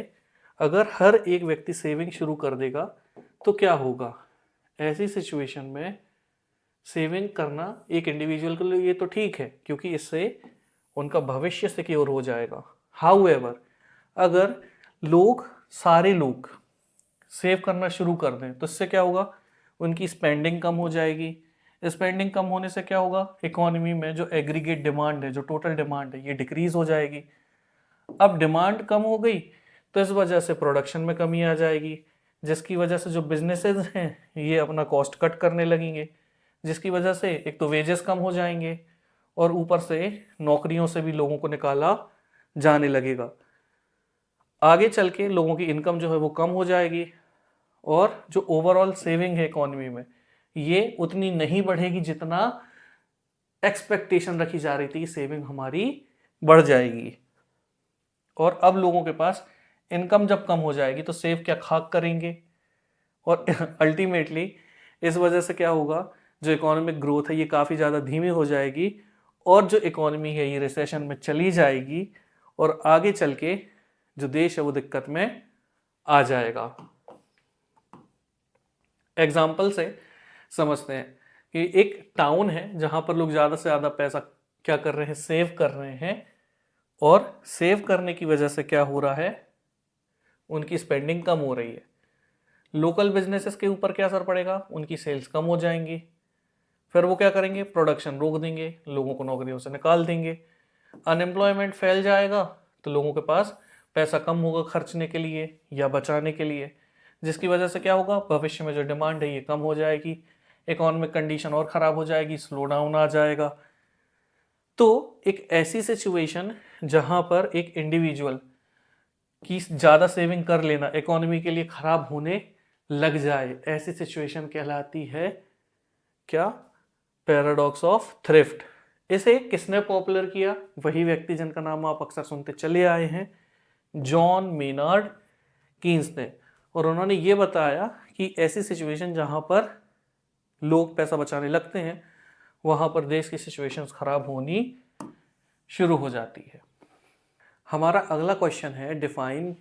अगर हर एक व्यक्ति सेविंग शुरू कर देगा तो क्या होगा। ऐसी सिचुएशन में सेविंग करना एक इंडिविजुअल के लिए तो ठीक है क्योंकि इससे उनका भविष्य सिक्योर हो जाएगा। हाउएवर अगर सारे लोग सेव करना शुरू कर दें तो इससे क्या होगा, उनकी स्पेंडिंग कम हो जाएगी। स्पेंडिंग कम होने से क्या होगा, इकोनॉमी में जो एग्रीगेट डिमांड है, जो टोटल डिमांड है, ये डिक्रीज हो जाएगी। अब डिमांड कम हो गई तो इस वजह से प्रोडक्शन में कमी आ जाएगी, जिसकी वजह से जो बिजनेसेस हैं ये अपना कॉस्ट कट करने लगेंगे, जिसकी वजह से एक तो वेजेस कम हो जाएंगे और ऊपर से नौकरियों से भी लोगों को निकाला जाने लगेगा। आगे चल के लोगों की इनकम जो है वो कम हो जाएगी और जो ओवरऑल सेविंग है इकोनॉमी में ये उतनी नहीं बढ़ेगी जितना एक्सपेक्टेशन रखी जा रही थी कि सेविंग हमारी बढ़ जाएगी। और अब लोगों के पास इनकम जब कम हो जाएगी तो सेव क्या खाक करेंगे और अल्टीमेटली इस वजह से क्या होगा, जो इकोनॉमिक ग्रोथ है ये काफ़ी ज़्यादा धीमी हो जाएगी और जो इकोनॉमी है ये रिसेशन में चली जाएगी और आगे चल के जो देश है वो दिक्कत में आ जाएगा। एग्जाम्पल से समझते हैं कि एक टाउन है जहां पर लोग ज़्यादा से ज़्यादा पैसा क्या कर रहे हैं, सेव कर रहे हैं, और सेव करने की वजह से क्या हो रहा है, उनकी स्पेंडिंग कम हो रही है। लोकल बिजनेसेस के ऊपर क्या असर पड़ेगा, उनकी सेल्स कम हो जाएंगी, फिर वो क्या करेंगे, प्रोडक्शन रोक देंगे, लोगों को नौकरियों से निकाल देंगे, अनएम्प्लॉयमेंट फैल जाएगा, तो लोगों के पास पैसा कम होगा खर्चने के लिए या बचाने के लिए, जिसकी वजह से क्या होगा, भविष्य में जो डिमांड है ये कम हो जाएगी, इकोनॉमिक कंडीशन और ख़राब हो जाएगी, स्लो डाउन आ जाएगा। तो एक ऐसी सिचुएशन जहां पर एक इंडिविजुअल की ज़्यादा सेविंग कर लेना इकोनॉमी के लिए ख़राब होने लग जाए, ऐसी सिचुएशन कहलाती है क्या, पैराडॉक्स ऑफ थ्रिफ्ट। इसे किसने पॉपुलर किया, वही व्यक्ति जिनका नाम आप अक्सर सुनते चले आए हैं, जॉन मेनार्ड कीन्स ने। और उन्होंने ये बताया कि ऐसी सिचुएशन जहां पर लोग पैसा बचाने लगते हैं वहां पर देश की सिचुएशंस खराब होनी शुरू हो जाती है। हमारा अगला क्वेश्चन है, डिफाइन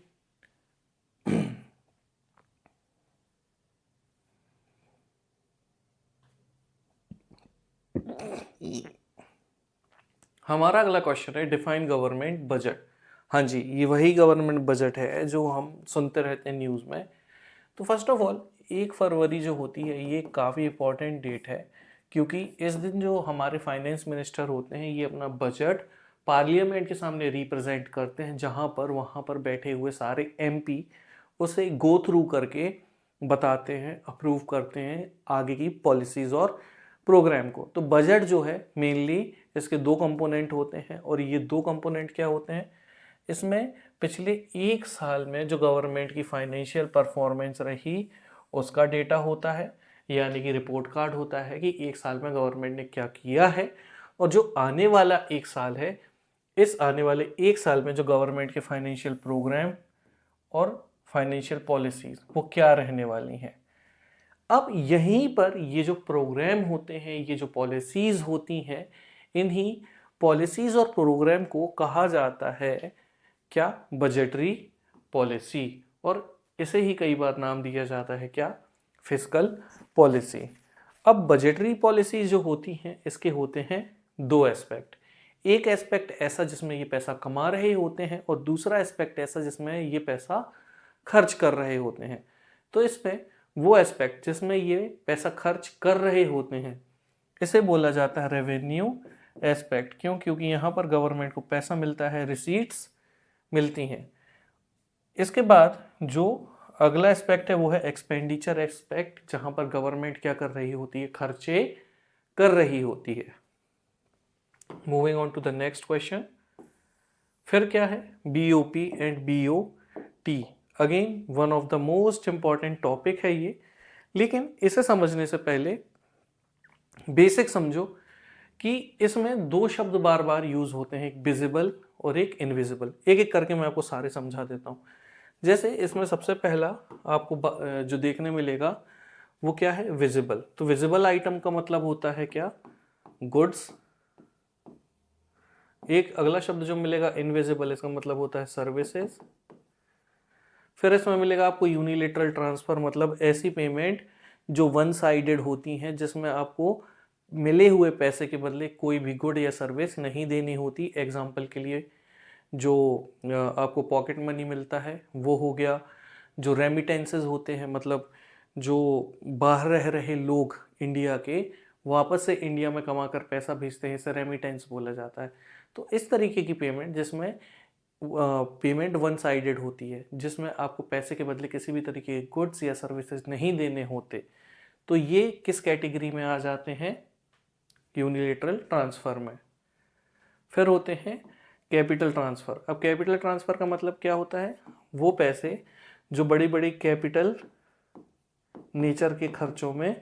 हमारा अगला क्वेश्चन है, डिफाइन गवर्नमेंट बजट। हाँ जी, ये वही गवर्नमेंट बजट है जो हम सुनते रहते हैं न्यूज़ में। तो फर्स्ट ऑफ ऑल 1 फरवरी जो होती है ये काफ़ी इंपॉर्टेंट डेट है, क्योंकि इस दिन जो हमारे फाइनेंस मिनिस्टर होते हैं ये अपना बजट पार्लियामेंट के सामने रिप्रेजेंट करते हैं, जहाँ पर वहाँ पर बैठे हुए सारे एमपी उसे गो थ्रू करके बताते हैं, अप्रूव करते हैं आगे की पॉलिसीज़ और प्रोग्राम को। तो बजट जो है मेनली इसके 2 कंपोनेंट होते हैं, और ये 2 कंपोनेंट क्या होते हैं, इसमें पिछले 1 साल में जो गवर्नमेंट की फाइनेंशियल परफॉर्मेंस रही उसका डेटा होता है, यानी कि रिपोर्ट कार्ड होता है कि 1 साल में गवर्नमेंट ने क्या किया है, और जो आने वाला 1 साल है, इस आने वाले 1 साल में जो गवर्नमेंट के फाइनेंशियल प्रोग्राम और फाइनेंशियल पॉलिसीज वो क्या रहने वाली हैं। अब यहीं पर ये जो प्रोग्राम होते हैं, ये जो पॉलिसीज होती हैं, इन्हीं पॉलिसीज और प्रोग्राम को कहा जाता है क्या, बजटरी पॉलिसी, और इसे ही कई बार नाम दिया जाता है क्या, फिस्कल पॉलिसी। अब बजटरी पॉलिसी जो होती हैं इसके होते हैं 2 एस्पेक्ट। एक एस्पेक्ट ऐसा जिसमें ये पैसा कमा रहे होते हैं, और दूसरा एस्पेक्ट ऐसा जिसमें ये पैसा खर्च कर रहे होते हैं। तो इसमें वो एस्पेक्ट जिसमें ये पैसा खर्च कर रहे होते हैं इसे बोला जाता है रेवेन्यू एस्पेक्ट। क्यों, क्योंकि यहाँ पर गवर्नमेंट को पैसा मिलता है, रिसीट्स मिलती हैं। इसके बाद जो अगला एस्पेक्ट है वो है एक्सपेंडिचर एस्पेक्ट, जहाँ पर गवर्नमेंट क्या कर रही होती है, खर्चे कर रही होती है। Moving on to the next question. फिर क्या है, BOP and BOT. Again one of the most important topic है ये, लेकिन इसे समझने से पहले बेसिक समझो कि इसमें 2 शब्द बार बार यूज होते हैं, एक विजिबल और एक इनविजिबल। एक एक करके मैं आपको सारे समझा देता हूँ। जैसे इसमें सबसे पहला आपको जो देखने मिलेगा वो क्या है, विजिबल। तो विजिबल आइटम का मतलब होता है क्या, गुड्स। एक अगला शब्द जो मिलेगा इनविजिबल, इसका मतलब होता है सर्विसेज। फिर इसमें मिलेगा आपको यूनिलेटरल ट्रांसफर, मतलब ऐसी पेमेंट जो वन साइडेड होती हैं, जिसमें आपको मिले हुए पैसे के बदले कोई भी गुड या सर्विस नहीं देनी होती। एग्जाम्पल के लिए जो आपको पॉकेट मनी मिलता है वो हो गया, जो रेमिटेंसेस होते हैं, मतलब जो बाहर रह रहे लोग इंडिया के वापस से इंडिया में कमा कर पैसा भेजते हैं, इसे रेमिटेंस बोला जाता है। तो इस तरीके की पेमेंट जिसमें पेमेंट वन साइडेड होती है, जिसमें आपको पैसे के बदले किसी भी तरीके के गुड्स या सर्विसेज नहीं देने होते, तो ये किस कैटेगरी में आ जाते हैं, यूनिलेटरल ट्रांसफ़र में। फिर होते हैं कैपिटल ट्रांसफ़र। अब कैपिटल ट्रांसफ़र का मतलब क्या होता है, वो पैसे जो बड़ी बड़ी कैपिटल नेचर के खर्चों में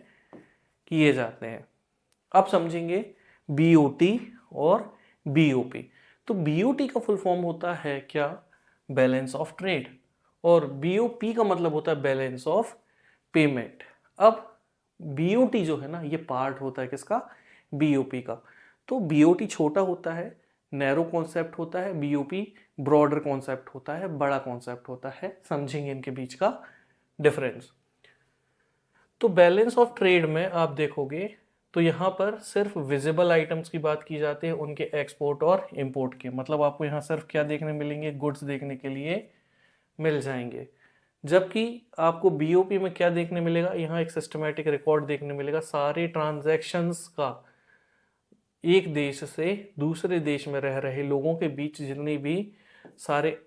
किए जाते हैं। अब समझेंगे बीओटी और बीओपी। तो बीओटी का फुल फॉर्म होता है क्या, बैलेंस ऑफ ट्रेड, और बीओपी का मतलब होता है बैलेंस ऑफ पेमेंट। अब बीओटी जो है ना, ये पार्ट होता है किसका, बीओपी का। तो बीओटी छोटा होता है, नैरो कॉन्सेप्ट होता है, बीओपी ब्रॉडर कॉन्सेप्ट होता है, बड़ा कॉन्सेप्ट होता है। समझेंगे इनके बीच का डिफरेंस। तो बैलेंस ऑफ ट्रेड में आप देखोगे तो यहाँ पर सिर्फ विजिबल आइटम्स की बात की जाती है, उनके एक्सपोर्ट और इंपोर्ट के। मतलब आपको यहाँ सिर्फ क्या देखने मिलेंगे, गुड्स देखने के लिए मिल जाएंगे। जबकि आपको बीओपी में क्या देखने मिलेगा, यहाँ एक सिस्टमेटिक रिकॉर्ड देखने मिलेगा सारे ट्रांजैक्शंस का, एक देश से दूसरे देश में रह रहे लोगों के बीच जितनी भी सारे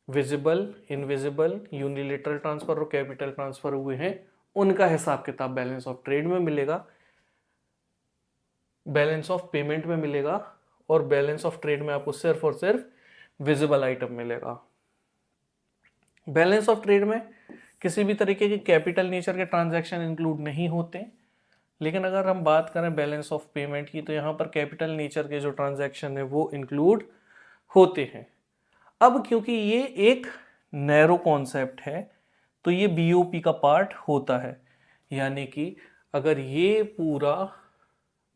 विजिबल, इनविजिबल, यूनिलेटरल ट्रांसफर और कैपिटल ट्रांसफर हुए हैं, उनका हिसाब किताब बैलेंस ऑफ ट्रेड में मिलेगा, बैलेंस ऑफ पेमेंट में मिलेगा, और बैलेंस ऑफ ट्रेड में आपको सिर्फ और सिर्फ विजिबल आइटम मिलेगा। बैलेंस ऑफ ट्रेड में किसी भी तरीके के कैपिटल नेचर के ट्रांजैक्शन इंक्लूड नहीं होते, लेकिन अगर हम बात करें बैलेंस ऑफ पेमेंट की तो यहाँ पर कैपिटल नेचर के जो ट्रांजैक्शन है वो इंक्लूड होते हैं। अब क्योंकि ये एक नैरो कॉन्सेप्ट है तो ये बीओपी का पार्ट होता है, यानी कि अगर ये पूरा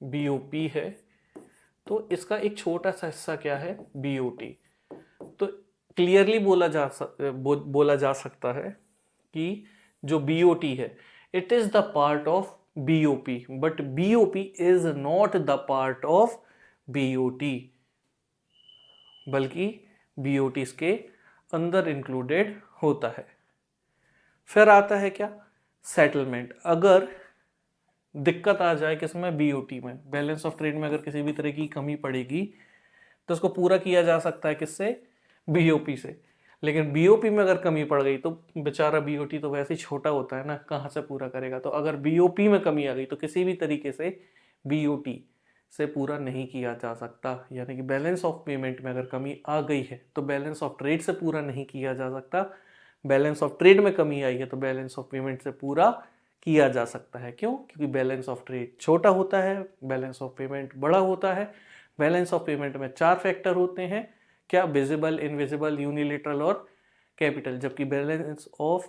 बीओपी है तो इसका एक छोटा सा हिस्सा क्या है, बीओटी। तो क्लियरली बोला जा सकता है कि जो बीओटी है it is the part of BOP, but BOP is not the part of BOT, बल्कि बीओटी इसके अंदर इंक्लूडेड होता है। फिर आता है क्या, सेटलमेंट। अगर दिक्कत आ जाए किसमें, बीओटी में, बैलेंस ऑफ ट्रेड में अगर किसी भी तरह की कमी पड़ेगी तो उसको पूरा किया जा सकता है किससे, बीओपी से। लेकिन बीओपी में अगर कमी पड़ गई तो बेचारा बीओटी तो वैसे ही छोटा होता है ना, कहाँ से पूरा करेगा। तो अगर बीओपी में कमी आ गई तो किसी भी तरीके से बीओटी से पूरा नहीं किया जा सकता। यानी कि बैलेंस ऑफ पेमेंट में अगर कमी आ गई है तो बैलेंस ऑफ ट्रेड से पूरा नहीं किया जा सकता, बैलेंस ऑफ ट्रेड में कमी आई है तो बैलेंस ऑफ पेमेंट से पूरा किया जा सकता है। क्यों, क्योंकि बैलेंस ऑफ ट्रेड छोटा होता है, बैलेंस ऑफ पेमेंट बड़ा होता है। बैलेंस ऑफ पेमेंट में 4 फैक्टर होते हैं, क्या, विजिबल, इनविजिबल, यूनिलेटरल और कैपिटल। जबकि बैलेंस ऑफ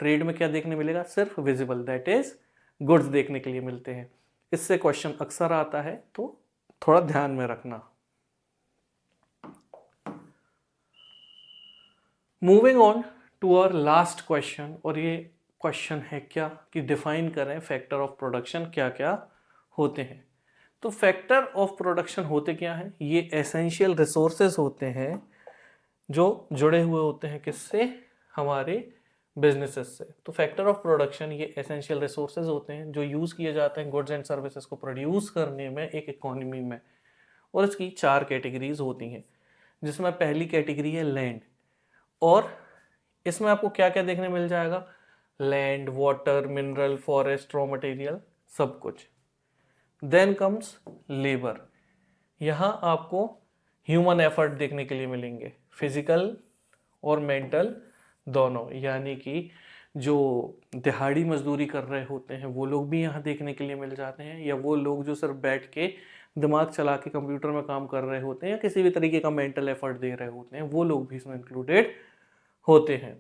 ट्रेड में क्या देखने मिलेगा, सिर्फ विजिबल, दैट इज गुड्स देखने के लिए मिलते हैं। इससे क्वेश्चन अक्सर आता है तो थोड़ा ध्यान में रखना। Moving on to our last question, और ये क्वेश्चन है क्या कि डिफाइन करें फैक्टर ऑफ प्रोडक्शन क्या क्या होते हैं। तो फैक्टर ऑफ प्रोडक्शन होते क्या हैं, ये एसेंशियल रिसोर्सेज होते हैं जो जुड़े हुए होते हैं किससे, हमारे बिजनेसेस से। तो फैक्टर ऑफ प्रोडक्शन ये एसेंशियल रिसोर्सेज होते हैं जो यूज़ किए जाते हैं गुड्स एंड सर्विसेज को प्रोड्यूस करने में एक इकोनॉमी में। और इसकी 4 कैटेगरीज होती हैं, जिसमें पहली कैटेगरी है लैंड। और इसमें आपको क्या क्या देखने मिल जाएगा, land, water, mineral, forest, raw material, सब कुछ। Then comes labour. यहाँ आपको ह्यूमन एफर्ट देखने के लिए मिलेंगे, फिजिकल और मेंटल दोनों। यानी कि जो दिहाड़ी मजदूरी कर रहे होते हैं वो लोग भी यहाँ देखने के लिए मिल जाते हैं, या वो लोग जो सिर्फ बैठ के दिमाग चला के कंप्यूटर में काम कर रहे होते हैं या किसी भी तरीके का मेंटल एफर्ट दे रहे होते हैं, वो लोग भी इसमें इंक्लूडेड होते हैं।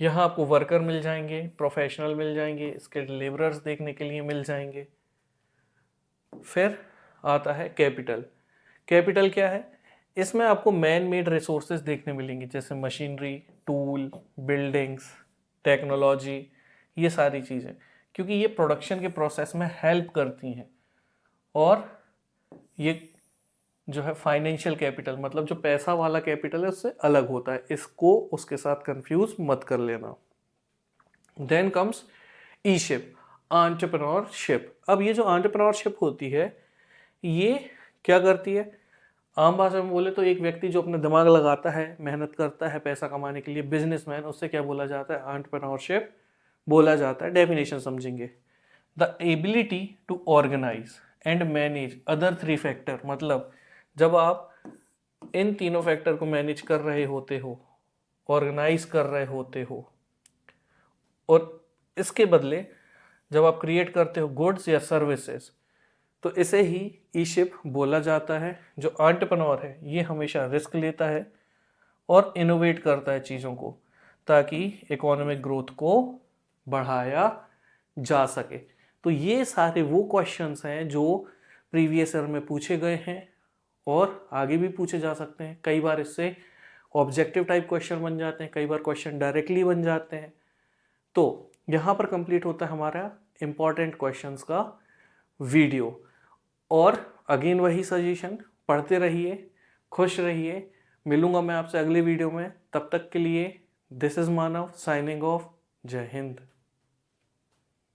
यहाँ आपको वर्कर मिल जाएंगे, प्रोफेशनल मिल जाएंगे, स्किल्ड लेबरर्स देखने के लिए मिल जाएंगे। फिर आता है कैपिटल। कैपिटल क्या है, इसमें आपको मैन मेड रिसोर्सेज देखने मिलेंगे, जैसे मशीनरी, टूल, बिल्डिंग्स, टेक्नोलॉजी, ये सारी चीज़ें, क्योंकि ये प्रोडक्शन के प्रोसेस में हेल्प करती हैं। और ये जो है फाइनेंशियल कैपिटल, मतलब जो पैसा वाला कैपिटल है उससे अलग होता है, इसको उसके साथ कंफ्यूज मत कर लेना। देन कम्स ई शिप, एंटरप्रेन्योरशिप। अब ये जो एंटरप्रेन्योरशिप होती है ये क्या करती है, आम भाषा में बोले तो एक व्यक्ति जो अपना दिमाग लगाता है, मेहनत करता है पैसा कमाने के लिए, बिजनेसमैन, उससे क्या बोला जाता है, एंटरप्रेन्योरशिप बोला जाता है। डेफिनेशन समझेंगे, the ability to organise and manage other 3 factor. मतलब जब आप इन तीनों फैक्टर को मैनेज कर रहे होते हो, ऑर्गेनाइज कर रहे होते हो, और इसके बदले जब आप क्रिएट करते हो गुड्स या सर्विसेज, तो इसे ही ई शिप बोला जाता है। जो एंटरप्रेन्योर है ये हमेशा रिस्क लेता है और इनोवेट करता है चीज़ों को, ताकि इकोनॉमिक ग्रोथ को बढ़ाया जा सके। तो ये सारे वो क्वेश्चंस हैं जो प्रीवियस ईयर में पूछे गए हैं और आगे भी पूछे जा सकते हैं। कई बार इससे ऑब्जेक्टिव टाइप क्वेश्चन बन जाते हैं, कई बार क्वेश्चन डायरेक्टली बन जाते हैं। तो यहाँ पर कंप्लीट होता है हमारा इम्पॉर्टेंट क्वेश्चंस का वीडियो। और अगेन वही सजेशन, पढ़ते रहिए, खुश रहिए। मिलूंगा मैं आपसे अगले वीडियो में, तब तक के लिए this is Manav signing off. जय हिंद।